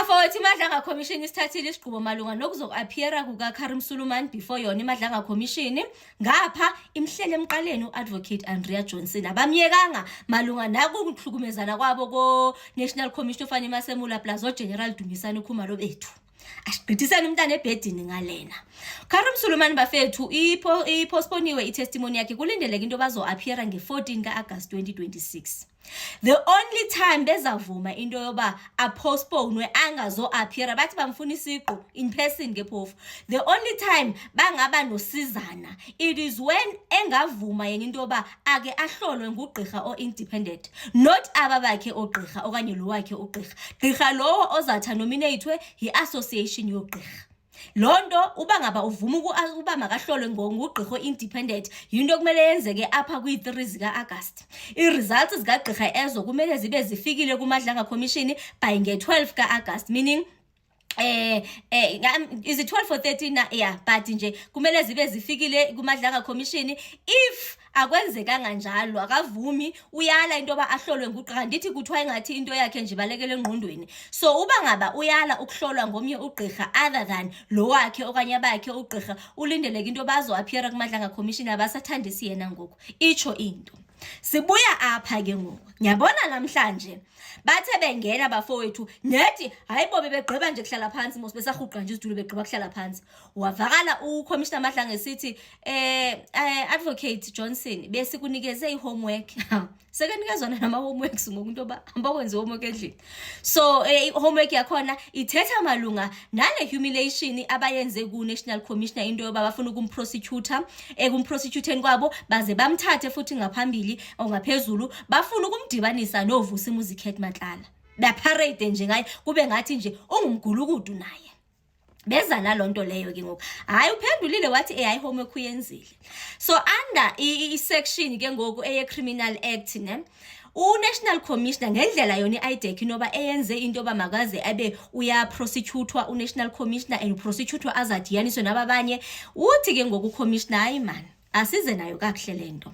Bafowethu iMadlanga Commission isithathile isigqubo malunga nokuzoku-appeara kukaKarim Sulumane before yona iMadlanga Commission. Ngapha imhlele emqaleni uAdvocate Andrea Johnson abamyekanga malunga nakuhlukumezana kwabo ko-National Commission of Animal Semula plus oGeneral Dumisani Khumalo bethu. Asigqithiseni umntana ebhedini ngalena. Karim Sulumane bafethu ipostponiwe itestimony yakhe kulindeleke into bazo-appeara nge-14 ka-August 2026. The only time bezavuma into yoba apostpone angazo-appeara bathi bamfuna isiqu in person ngephofu. The only time bangaba nosizana it is when engavuma yena into yoba ake ahlolwe ngugqirha o-independent, not ababakhe ogqirha okanye lo wakhe ogqirha. Gqirha lowo ozatha nominatwe yi-association yogqirha. Londo uba ngaba uvuma ukuba makahlolwe ngugqirha independent yinto kumele yenzeke apha kwi-3 zika-August. I-results zikagqirha ezo kumele zibe zifikile kuMadlanga Commission by nge-12 ka-August, meaning is it 12 or 13 na? Yeah, but nje kumele zibe zifikile kuMadlanga Commission. If akwenzekanga njalo akavumi uyala into yoba ahlolwe ngugqirha, ndithi kuthiwa engathi into yakhe nje balekele engqondweni. So uba ngaba uyala ukuhlolwa ngomnye ugqirha other than lo wakhe okanye abakhe ugqirha, ulindeleke into bazo-appeara kuMadlanga Commission abasathandisi yena ngoku. Itsho into sibuya apha ke ngoku ngiyabona namhlanje bathe bengena bafowethu nethi hayibo bebegqiba nje kuhlala phansi mos besarhuqa nje izitulo begqiba kuhlala phansi. Wavakala uCommissioner Madlanga esithi Advocate Johnson besikunikeze i-homework. Sekenikezona nama-homeworks ngoku into yoba hamba kwenze homework endlini. So homework yakhona ithetha malunga nale humiliation abayenze ku-National Commissioner into yoba bafuna ukumprosecutor kumprosecuteni kwabo baze bamthathe futhi ngaphambili ongaphezulu bafuna ukumdibanisa noVusi Muzikhet Matlala. Baparade nje ngaye kube ngathi nje ungumgulukudu naye. Beza nalonto leyo ke ngoku. Hayi uphendulile wathi hayi homework uyenzile. So under i-section ke ngoku eye-Criminal Act ne uNational Commissioner ngendlela yona i-IDEC noba eyenze into yoba makaze abe uyaprosecutwa uNational Commissioner and uprosecutwa azadiyaniswe nababanye uthi ke ngoku uCommissioner hayi man asize nayo kakuhle lento.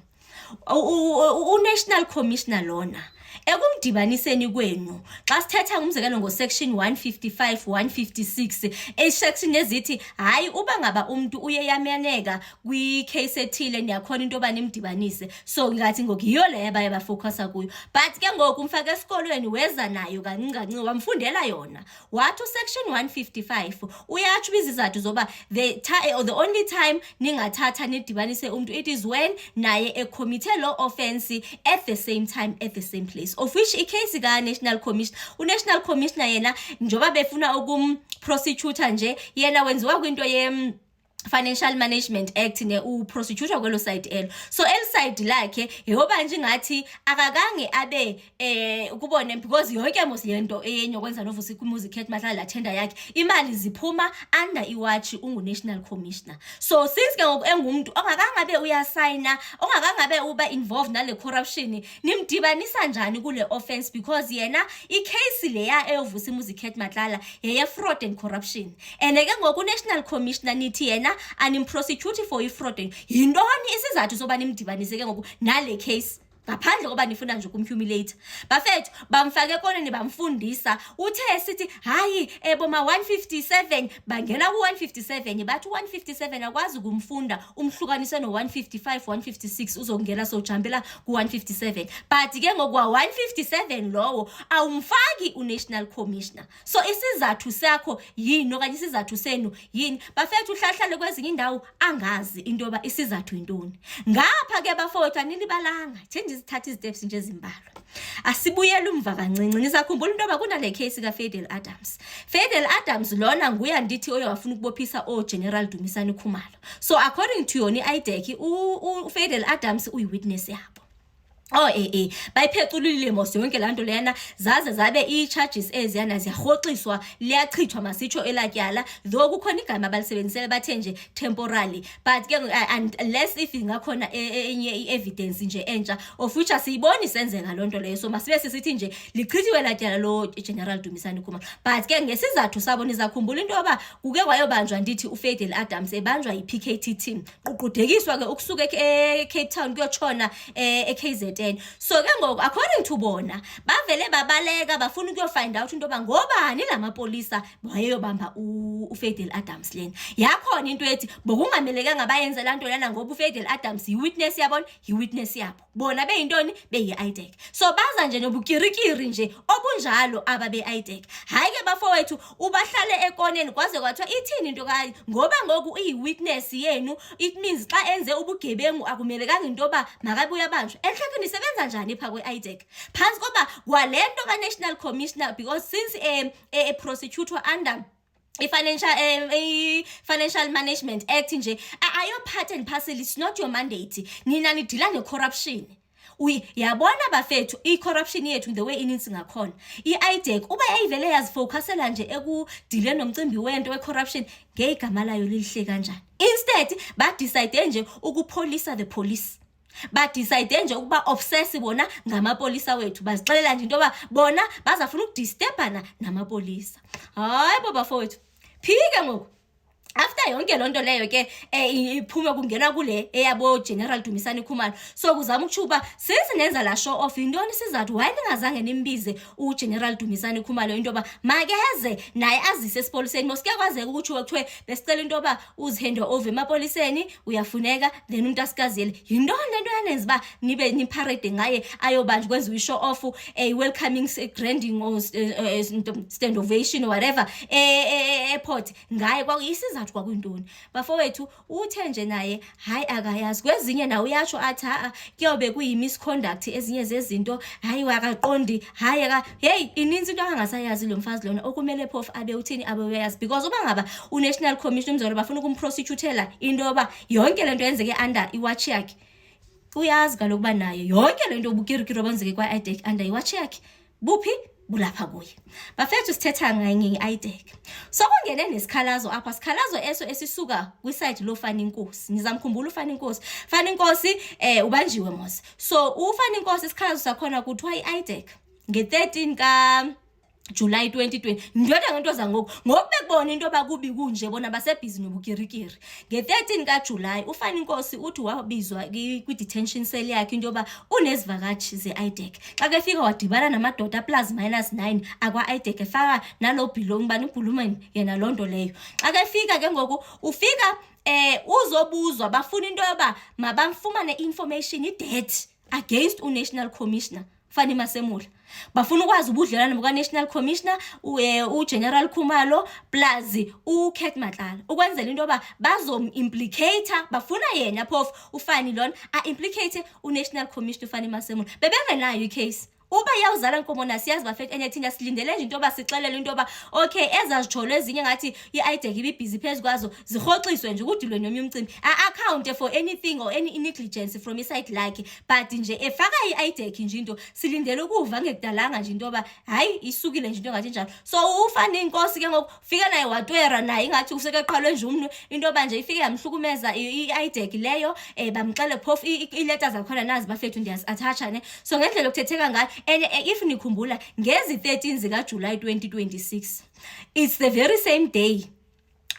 uNational Commissioner lona ekumdibaniseni kwenu xa sithetha ngumzekelo ngo-section 155 156 section ezithi hayi uba ngaba umuntu uyeyamaneka kwi-case ethile niyakhona into yoba nimdibanise. So ngathi ngoku yiyo leyo abaye bafocusa kuyo, but ke ngoku umfake esikolweni weza nayo kancinci wamfundela yona. Wathi section 155 uyatsho izizathu zoba the only time ningathatha nidibanise umuntu it is when naye ecommit law offense at the same time at the same place, of which i-case ka-National Commissioner uNational Commissioner yena njoba befuna ukumprosecutor nje yena wenziwa kwinto Financial Management Act ne uprosecutor kwelo side elo. So el side lakhe yoba nje ngathi akakange abe ukubone because yonke mos lento eyenye okwenza noVusi Muzikhet Matlala la tender yakhe imali ziphuma under iwatch unguNational Commissioner. So since ke ngoku engumuntu ongakangabe uyasigna ongakangabe uba involved nale corruption nimdibanisa njani kule offense because yena i-case leya eyoVusi Muzikhet Matlala yeye fraud and corruption and ke ngoku National Commissioner nithi yena animprosecute for i-fraud. Yintoni isizathu soba nimdibanise ke ngoku nale case ngaphandle koba nifuna nje ukumhumiliate? Bafethu bamfake koneni bamfundisa uthe sithi hayi boma 157 bangena ku-157 bathi 157 akwazi ukumfunda umhlukanise no-155 156 uzongena sojampela ku-157 but ke ngokwa-157 lowo awumfaki uNational Commissioner. So isizathu sakho yini okanye isizathu senu yini? Bafethu uhlahlale kwezinye indawo angazi into yoba isizathu intoni. Ngapha ke bafowethu anilibalanga sithatha iziteps nje ezimbalwa. Asibuyele umva kancinci nisakhumbula into yoba kunale case kaFadel Adams. Fadel Adams lona nguya ndithi oyo wafuna ukubophisa oGeneral Dumisani Khumalo. So according to yona i-IDEC uFadel Adams uyi-witness yabo. Bayipheculile mos yonke lanto lena zaze zabe i-charges eziyana ziyarhoxiswa liyachithwa masitsho elatyala though kukhona igama abalisebenzisele bathe nje temporarily but ke unless if ingakhona enye i-evidence nje entsha of which asiyiboni senzeka lonto leyo. So masibe sisithi nje lichithiwe elatyala lo General Dumisani Khumalo but ke ngesizathu sabo nizakhumbula into yoba kuke kwayobanjwa ndithi uFadel Adams ebanjwa yi-PKT team ququdekiswa ke ukusuka eCape Town kuyotshona eKZN 2010. So ke ngoku according to bona bavele babaleka bafuna ukuyofind out into yoba ngobani lamapolisa wayeyobamba uFadel Adams lena. Yakhona into ethi bokungamelekanga bayenze lanto lana ngoba uFadel Adams yi-witness yabona, yi-witness yabo. Bona beyintoni beyi-IDEC. So baza nje nobukirikiri nje obunjalo ababe-IDEC. Hayi ke bafowethu ubahlale ekoneni kwaze kwathiwa ithini into kayi ngoba ngoku iyi-witness yenu, it means xa enze ubugebengu akumelekanga into yoba makabuye abanjwe. Enhlekweni isebenza njani pha kwe-IDEC phansi koba kwalento ka-National Commissioner, because since a prosecutor under Financial Management Act nje ayo part and parcel, it's not your mandate. Nina nidila ne-corruption. Yabona bafethu i-corruption yethu the way ininzi ngakhona. I-IDEC uba yayivele yazifocusela nje ekudile nomcimbi wento we-corruption ngegama layo lilihle kanjani. Instead badecide nje ukupholisa the police. Badecide nje ukuba obsess bona ngamapolisa wethu, bazixelela nje into yoba bona bazafuna ukudistebhana namapolisa. Hayi bafowethu phike ngoku after yonke lonto leyo ke iphume kungena kule eyabo General Dumisani Khumalo. So kuzama ukuchuba sinenza la show off indoni sizathu why ningazange nimbize uGeneral Dumisani Khumalo into yoba makeze naye azise esipoliseni. Mosike kwazeka ukuthi kuthiwe besicela into yoba uzihande over emapoliseni uyafuneka, then umuntu asikazile yindoni lento yanenza ba nibe niparade ngaye ayobanjwa kwenziwa ishow off welcoming branding or stand ovation or whatever airport ngaye kwakuyisiza kwakwintoni. Bafowethu uthe nje naye hayi akayazi kwezinye nawe uyatsho athi kuyobe kuyi-misconduct ezinye zezinto, hayi wakaqondi, hayi hey ininzi into angasayazi lo mfazi lona okumele phofu abe uthini abe uyazi, because uba ngaba u-National Commission umzolo bafuna ukumprosecutela into yoba yonke lento yenzeke under iwatch yakhe. Uyazi kaloku uba nayo yonke lento ubukirikiri obenzeke kwa-IDEC under iwatch yakhe buphi bulapha kuye. Bafethu sithetha nge-IDEC. So kungene nesikhalazo apha, sikhalazo eso esisuka kwiside lo Fani Nkosi. Nizamkhumbula uFani Nkosi. Fani Nkosi ubanjiwe mos. So uFani Nkosi isikhalazo sakhona kuthiwa i-IDEC nge-13 July 2020 ndoda ngento zangoku ngokubekubona into bakubi kunje bona basebhizi nobukirikiri. Nge-13 July uFani Nkosi uthi wabizwa kwi-detention cell yakhe into yoba unezivakashi ze-IDEC. Xa kefika wadibana namadoda +-9 akwa-IDEC efaka nalo Bhilong bani uBhulumeni yena lonto leyo. Xa kefika ke ngoku ufika uzobuzwa bafuna into yoba mabamfumane information i-debt against u-National Commissioner Fani Masemula. Bafuna ukwazi ubudlelwane buka-National Commissioner uGeneral Khumalo plus uKurt Matlala ukwenzela into yoba bazom-implicator, bafuna yena phofu uFani lona a-implicate u-National Commissioner uFani Masemula. Bebengenayo i-case. Uba yawuzala nkomo siyazi bafethu enye thina silindele nje into yoba sixelele into yoba okay ezazijolo ezinye ngathi i-IDEC ibibhizi phezu kwazo zihoxiswe nje ukudilwe nomnye umcimbi a-account for anything or any negligence from iside lakhe, but nje efaka i-IDEC nje into silindele ukuva ngekudalanga nje into yoba hayi isukile nje into ngathi njalo. So uFani Nkosi ke ngokufika naye watwera naye ngathi usekeqalwe nje umntu into yoba nje ifike yamhlukumeza i-IDEC leyo bamxele phofu i-letter zakhona nazi bafethu ndiyazi-attach ne. So ngendlela okuthetheka ngayo and if nikhumbula ngezi 13 zika July 2026 it's the very same day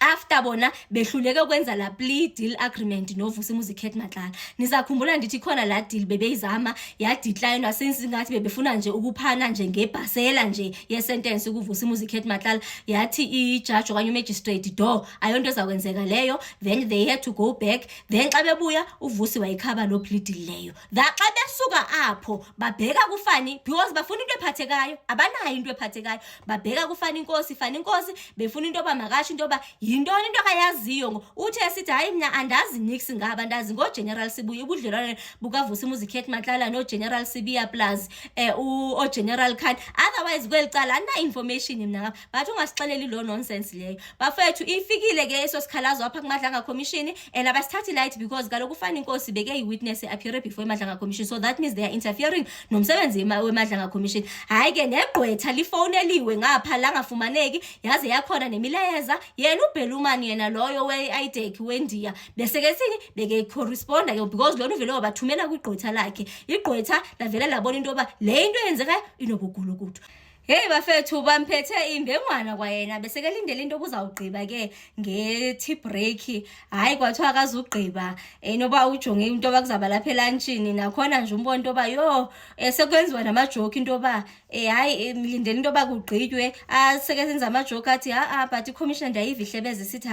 after bona behluleke ukwenza la plea deal agreement noVusimuzi Kurt Matlala. Nisakhumbula ndithi khona la deal bebeyizama ya decline since ngathi bebefuna nje ukuphana nje ngebhasela nje ye sentence kuVusimuzi Kurt Matlala, yathi i-judge okanye magistrate do ayonto ezakwenzeka leyo, then they had to go back, then xa bebuya uVusi wayikhaba lo plea deal leyo. That xa besuka apho babheka kuFani because bafuna into ephathekayo, abanayo into ephathekayo, babheka kuFani Nkosi. Fani Nkosi befuna into yoba makasho into yoba yintoni into akayaziyo. Uthe sithi hayi mina andazi nix ngaba ndazi ngoGeneral Sibuye ubudlelwane bukaVusimuzi Kurt Matlala noGeneral Sibiya plus uGeneral Khan, otherwise kwelicala ana information mina ngapha, bathi ungasixeleli lo nonsense leyo. Bafethu ifikile ke eso sikhalazo apha kuMadlanga Commission and abasithathi light because kaloku uFani Nkosi beke yi-witness appear before iMadlanga Commission, so that means they are interfering nomsebenzi weMadlanga Commission. Hayi ke negqwetha lifoneliwe ngapha la ngafumaneki yaze yakhona nemilayeza yena uBhelumani yena loyo we-IDEC weNdiya bese ke sini beke correspond ke because lona uvele wabathumela kwigqwetha lakhe, igqwetha lavela labona into yoba le into yenzeka inobugulukudu. Hey bafethu bamphethe imbengwana kwayena bese kelindele into obuzawugqiba ke nge-tea break. Hayi kwathiwa akazugqiba noba ujonge into bakuzaba lapha elantshini nakhona nje umbona into yoba yho sekwenziwa namajoke into yoba hayi lindele into yoba kugqitywe seke senza amajoke athi but ikhomishina ndayiva ihlebeza sithi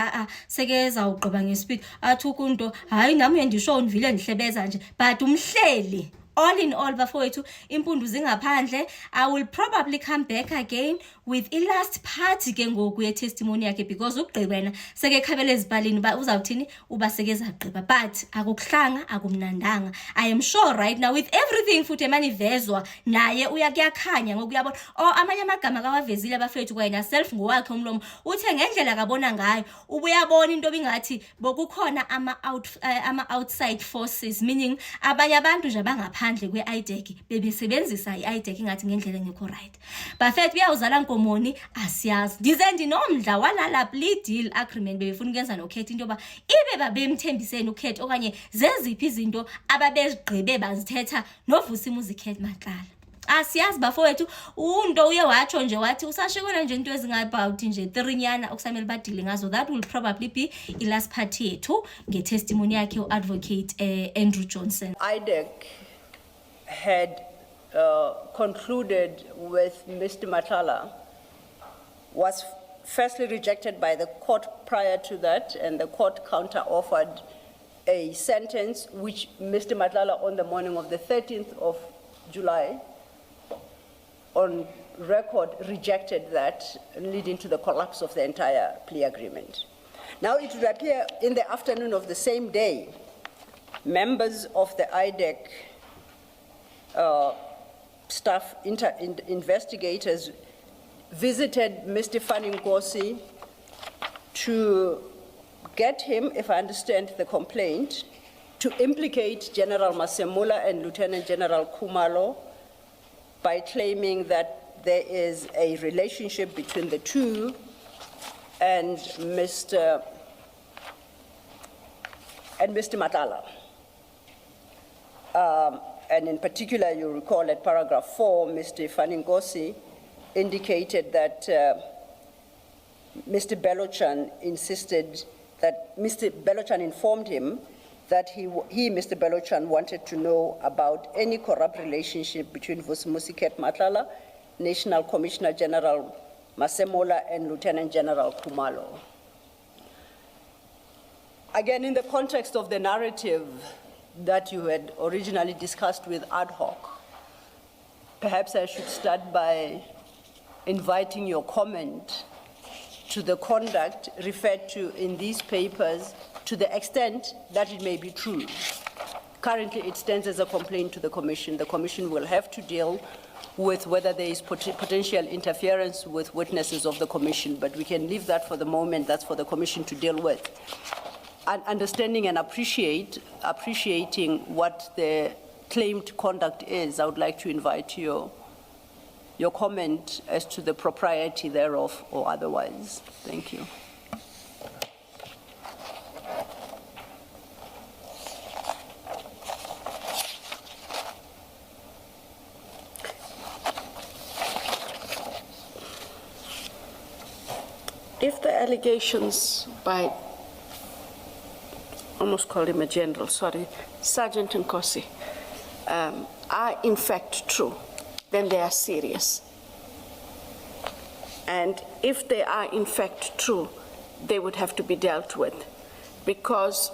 seke zawugqiba ngespeed athi ukunto hayi nami uyandisho ndivile ndihlebeza nje but umhleli. All in all bafowethu impundu zingaphandle. I will probably come back again with last party ke ngoku ye testimony yakhe because ugqiba yena seke khabele ezipalini uzawuthini uba seke zagqiba but akukuhlanga akumnandanga. I am sure right now with everything futhi emanivezwa naye uyakuyakhanya ngoku uyabona amanye amagama kawavezile bafethu kwayena self ngowakhe umlomo uthe ngendlela kabona ngayo ubuyabona into bingathi bokukhona ama outside forces meaning abanye abantu nje bangaphandle kwe-IDEC bebesebenzisa i-IDEC ingathi ngendlela engekho right. Bafethu uyawuzala nkomoni asiyazi ndize ndinomdla walala plea deal agreement bebefuna ukwenza noKate into yoba ibe babemthembiseni uKate okanye zeziphi izinto ababezigqibe bazithetha noVusimuzi Kate Matlala. Asiyazi bafowethu unto uye watsho nje wathi usashikona nje into ezingabawuthi nje 3 nyana okusamele badile ngazo. That will probably be last party yethu ngetestimony yakhe uadvocate Andrew Johnson. IDEC had concluded with Mr. Matlala was firstly rejected by the court prior to that, and the court counter-offered a sentence which Mr. Matlala on the morning of the 13th of July on record rejected that, leading to the collapse of the entire plea agreement. Now it would appear in the afternoon of the same day, members of the IDEC staff investigators visited Mr. Fanning Nkosi to get him, if I understand the complaint, to implicate General Masemula and Lieutenant General Khumalo by claiming that there is a relationship between the two and Mr. Matlala. And in particular, you recall at paragraph 4, Mr. Fanning Nkosi indicated that Mr. Belochan insisted that Mr. Belochan informed him that he, Mr. Belochan, wanted to know about any corrupt relationship between Vusimuzi Kate Matlala, National Commissioner General Masemola, and Lieutenant General Khumalo. Again, in the context of the narrative that you had originally discussed with ad hoc, perhaps I should start by inviting your comment to the conduct referred to in these papers to the extent that it may be true. Currently, it stands as a complaint to the Commission. The Commission will have to deal with whether there is potential interference with witnesses of the Commission, but we can leave that for the moment. That's for the Commission to deal with. And understanding and appreciating what the claimed conduct is, I would like to invite your comment as to the propriety thereof or otherwise. Thank you. If the allegations by, almost called him a general, sorry, Sergeant Nkosi, are in fact true, then they are serious. And if they are in fact true, they would have to be dealt with, because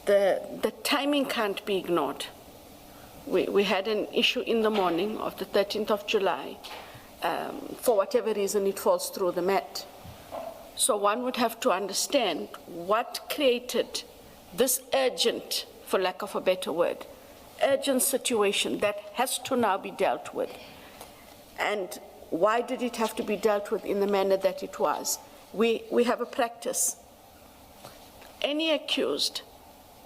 the timing can't be ignored. We had an issue in the morning of the 13th of July. For whatever reason, it falls through the Met. So one would have to understand what created this urgent, for lack of a better word, urgent situation that has to now be dealt with. And why did it have to be dealt with in the manner that it was? We have a practice. Any accused,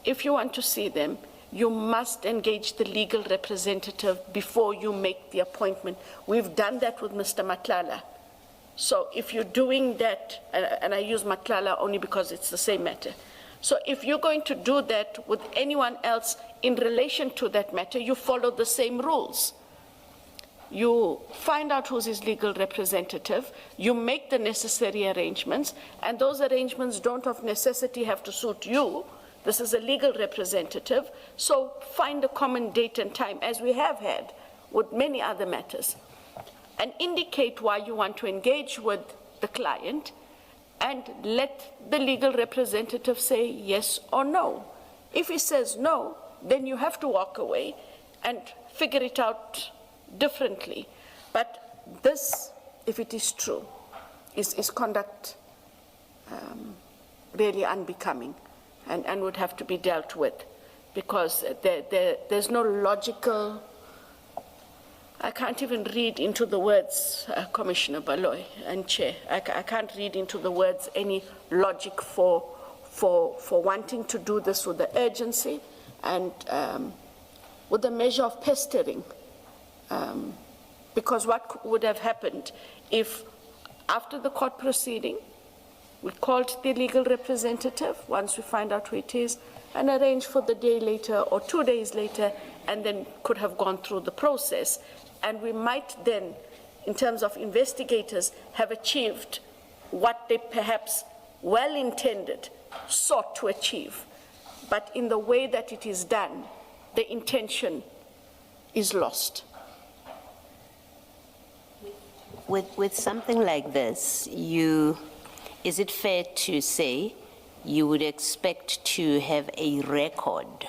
if you want to see them, you must engage the legal representative before you make the appointment. We've done that with Mr. Matlala. So if you're doing that, and I use Matlala only because it's the same matter. So if you're going to do that with anyone else in relation to that matter, you follow the same rules. You find out who's his legal representative, you make the necessary arrangements, and those arrangements don't of necessity have to suit you. This is a legal representative, so find a common date and time, as we have had with many other matters, and indicate why you want to engage with the client, and let the legal representative say yes or no. If he says no, then you have to walk away and figure it out differently. But this, if it is true, is conduct really unbecoming and would have to be dealt with, because there's no logical, I can't even read into the words, Commissioner Baloy and Chair, I can't read into the words any logic for wanting to do this with the urgency and with the measure of pestering. Because what would have happened if, after the court proceeding, we called the legal representative, once we find out who it is, and arranged for the day later or 2 days later, and then could have gone through the process. And we might then, in terms of investigators, have achieved what they perhaps well-intended sought to achieve. But in the way that it is done, the intention is lost. With something like this, is it fair to say you would expect to have a record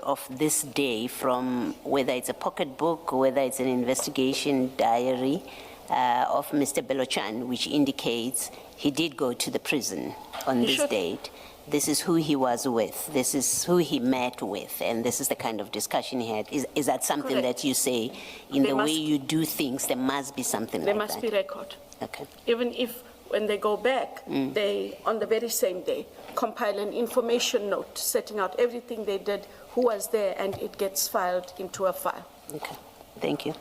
of this day, from whether it's a pocketbook, whether it's an investigation diary of Mr. Belochan, which indicates he did go to the prison on this date. This is who he was with, this is who he met with, and this is the kind of discussion he had. Is that something Correct. that you say, in the way you do things, there must be something like that? There must be record. Okay. Even if, when they go back, they, on the very same day, compile an information note setting out everything they did, who was there, and it gets filed into a file. Okay, thank you.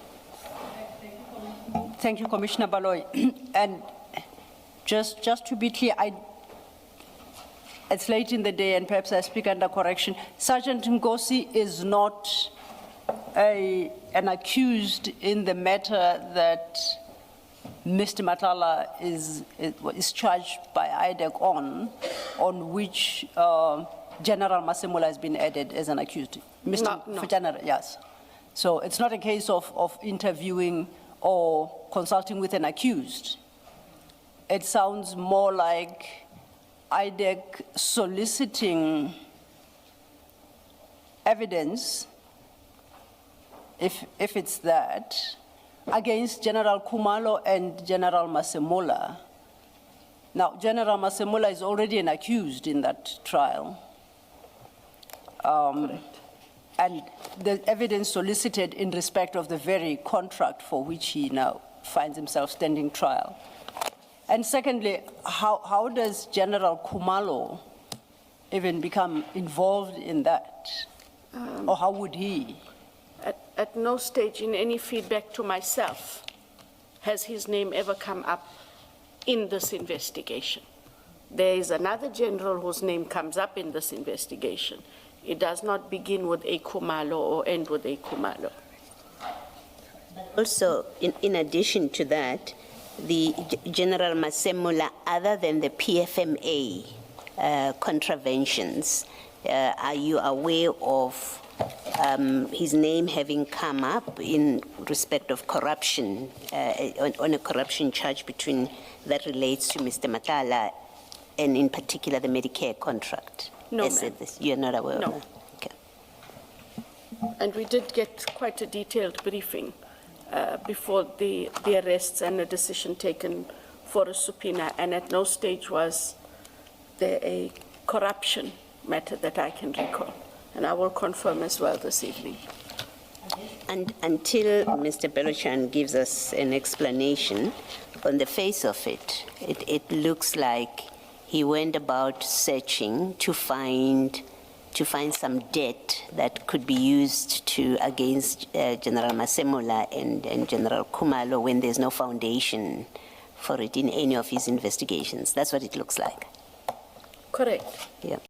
Thank you, Commissioner Baloy. And just to be clear, it's late in the day and perhaps I speak under correction. Sergeant Ngosi is not an accused in the matter that Mr. Matala is charged by IDEC on which General Masemola has been added as an accused. No. For General, yes. So it's not a case of interviewing or consulting with an accused. It sounds more like IDEC soliciting evidence, if it's that, against General Kumalo and General Masemola. Now, General Masemola is already an accused in that trial. And the evidence solicited in respect of the very contract for which he now finds himself standing trial. And secondly, how does General Kumalo even become involved in that? Or how would he? At no stage in any feedback to myself has his name ever come up in this investigation. There is another general whose name comes up in this investigation. It does not begin with a Kumalo or end with a Kumalo. Also, in addition to that, the General Masemola, other than the PFMA contraventions, are you aware of his name having come up in respect of corruption, on a corruption charge that relates to Mr. Matala, and in particular the Medicare contract? No, ma'am. You're not aware No. of that? Okay. And we did get quite a detailed briefing before the arrests and a decision taken for a subpoena, and at no stage was there a corruption matter that I can recall. And I will confirm as well this evening. And until Mr. Belochan gives us an explanation, on the face of it, it looks like he went about searching to find some debt that could be used against General Masemola and General Kumalo when there's no foundation for it in any of his investigations. That's what it looks like. Correct. Yeah.